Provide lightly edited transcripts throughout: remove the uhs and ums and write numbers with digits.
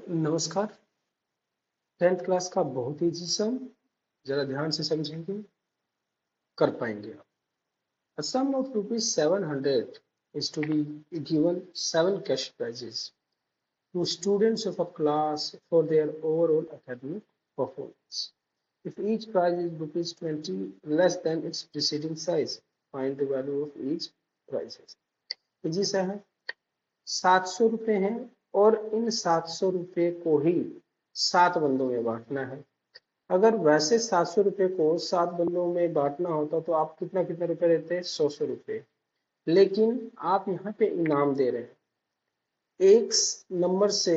नमस्कार। 10th class का बहुत ईजी सम जरा ध्यान से समझेंगे, कर पाएंगे आप। A sum of rupees 700 is to be given 7 cash prizes to students of a class for their overall academic performance. If each prize is rupees 20 less than its preceding size, find the value of each prizes. Easy सा है, 700 रुपए हैं और इन 700 रुपए को ही 7 बंदों में बांटना है। अगर वैसे 700 रुपए को 7 बंदों में बांटना होता तो आप कितना कितना रुपए देते, 100 रुपए। लेकिन आप यहाँ पे इनाम दे रहे हैं। एक नंबर से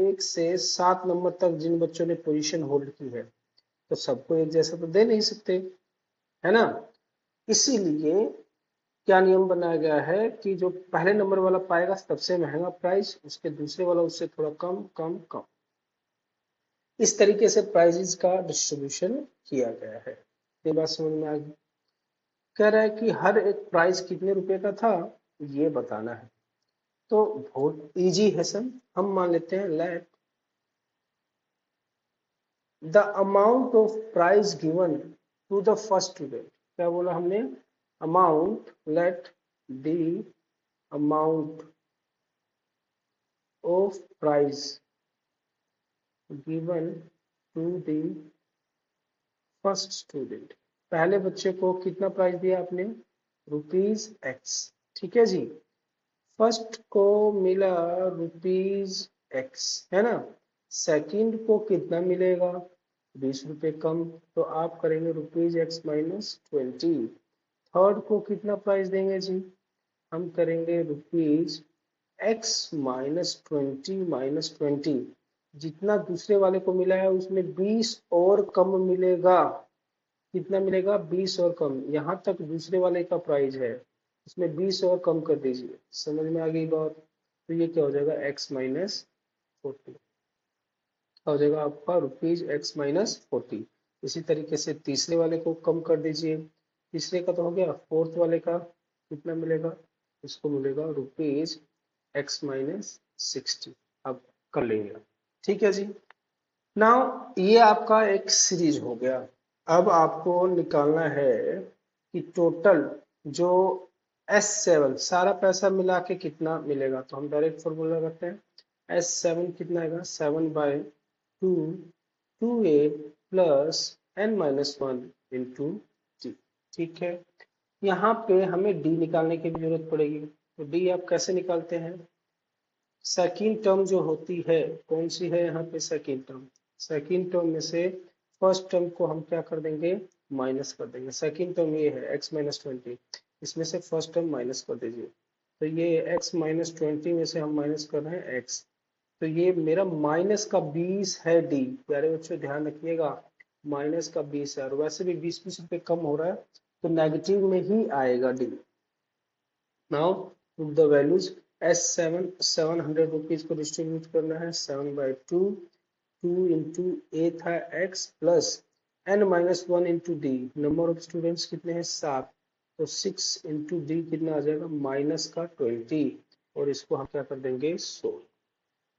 1 से 7 नंबर तक जिन बच्चों ने पोजीशन होल्ड की है तो सबको एक जैसा तो दे नहीं सकते, है ना। इसीलिए क्या नियम बनाया गया है कि जो पहले नंबर वाला पाएगा सबसे महंगा प्राइस, उसके दूसरे वाला उससे थोड़ा कम कम कम। इस तरीके से प्राइजेस का डिस्ट्रीब्यूशन किया गया है। ये बात समझ में आ गई। कह रहा है कि हर एक प्राइस कितने रुपए का था ये बताना है। तो बहुत इजी है सर। हम मान लेते हैं let the amount of prize given to the first student. क्या बोला हमने, amount, let the amount of prize given to the first student. पहले बच्चे को कितना प्राइस दिया आपने, ₹X, ठीक है जी। फर्स्ट को मिला ₹X, है ना। सेकंड को कितना मिलेगा, 20 रुपए कम, तो आप करेंगे ₹X माइनस 20। थर्ड को कितना प्राइस देंगे जी, हम करेंगे X माइनस 20 जितना दूसरे वाले को मिला है उसमें 20 और कम मिलेगा। कितना मिलेगा, 20 और कम। यहाँ तक दूसरे वाले का प्राइस है, इसमें 20 और कम कर दीजिए। समझ में आ गई बात। तो ये क्या हो जाएगा, X माइनस 40 हो जाएगा आपका X माइनस 40। इसी तरीके से तीसरे वाले को कम कर दीजिए। तीसरे का तो हो गया, फोर्थ वाले का कितना मिलेगा, इसको मिलेगा X माइनस 60। अब कर लेंगे, ठीक है जी। नाउ ये आपका एक सीरीज हो गया। अब आपको निकालना है कि टोटल जो S7 सारा पैसा मिला के कितना मिलेगा। तो हम डायरेक्ट फॉर्मूला करते हैं। S7 कितना आएगा, 7/2 2A plus n-1 into D, ठीक है। यहाँ पे हमें डी निकालने की भी जरूरत पड़ेगी। तो डी आप कैसे निकालते हैं, सेकेंड टर्म जो होती है, कौन सी है यहाँ पे, सेकेंड टर्म। सेकेंड टर्म में से फर्स्ट टर्म को हम क्या कर देंगे, माइनस कर देंगे। सेकेंड टर्म ये है X माइनस 20, इसमें से फर्स्ट टर्म माइनस कर दीजिए। तो ये X माइनस 20 में से हम माइनस कर रहे हैं X। तो ये मेरा माइनस का 20 है डी। प्यारे बच्चों ध्यान रखिएगा, माइनस का 20 है और वैसे भी 20-20 रुपए कम हो रहा है तो नेगेटिव में ही आएगा D. Now the values, S7 700 को डिस्ट्रीब्यूट करना है 7/2 2 इंटू ए था X plus n-1 into D. Number of students कितने हैं, 7, तो 6 इंटू डी कितना आ जाएगा, माइनस का 20 और इसको हम क्या कर देंगे 100।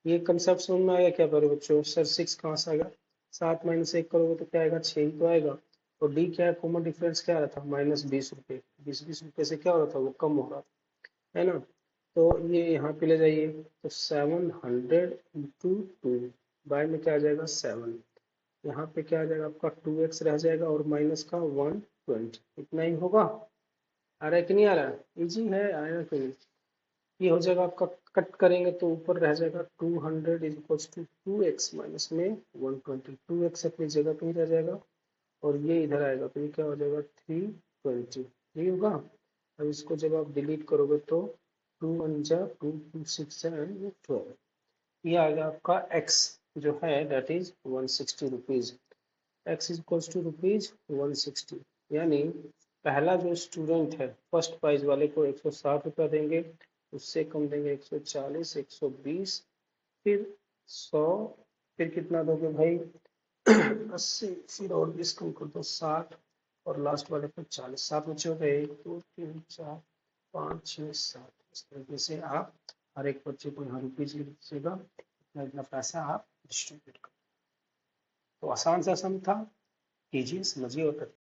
ये कंसेप्ट समझ में आया क्या प्यारे बच्चों। सर 6 कहाँ से आएगा, 7 माइनस 1 करोगे तो क्या आएगा, 6 ही तो आएगा। और डी क्या है, कॉमन डिफरेंस क्या आ रहा था, माइनस 20 रुपये। 20 रुपये से क्या हो रहा था, वो कम हो रहा था, है ना। तो ये यहाँ पे ले जाइए, तो 700 इंटू 2 बाय में क्या आ जाएगा 7। यहाँ पे क्या आ जाएगा आपका 2x रह जाएगा और माइनस का 120, इतना ही होगा। आ रहा है कि नहीं आ रहा है, इजी है, आएगा कि नहीं। ये हो जाएगा आपका, कट करेंगे तो ऊपर रह जाएगा 200 is equal to 2x minus में 120। 2x अपनी जगह पे ही रह जाएगा और ये इधर आएगा तो ये क्या हो जाएगा 320, यही होगा। अब इसको जब आप डिलीट करोगे तो 2 1 जा 2 2 6 एंड 12, ये आ गया आपका x जो है that is 160 rupees. x is equal to ₹160, यानी पहला जो स्टूडेंट है फर्स्ट प्राइज वाले को 160 रुपया देंगे, उससे कम देंगे 140 120, फिर 100, फिर कितना दोगे भाई 80, फिर और 20 कम कर दो 60 और लास्ट वाले पे 40। 7 बच्चे हो गए, 1 2 3 4 5 6 7। इस तरीके से आप हर एक बच्चे को यहाँ रुपीज लिख दीजिएगा, और इतना पैसा आप डिस्ट्रीब्यूट करो। तो आसान सा सम था, कीजिए, समझिए और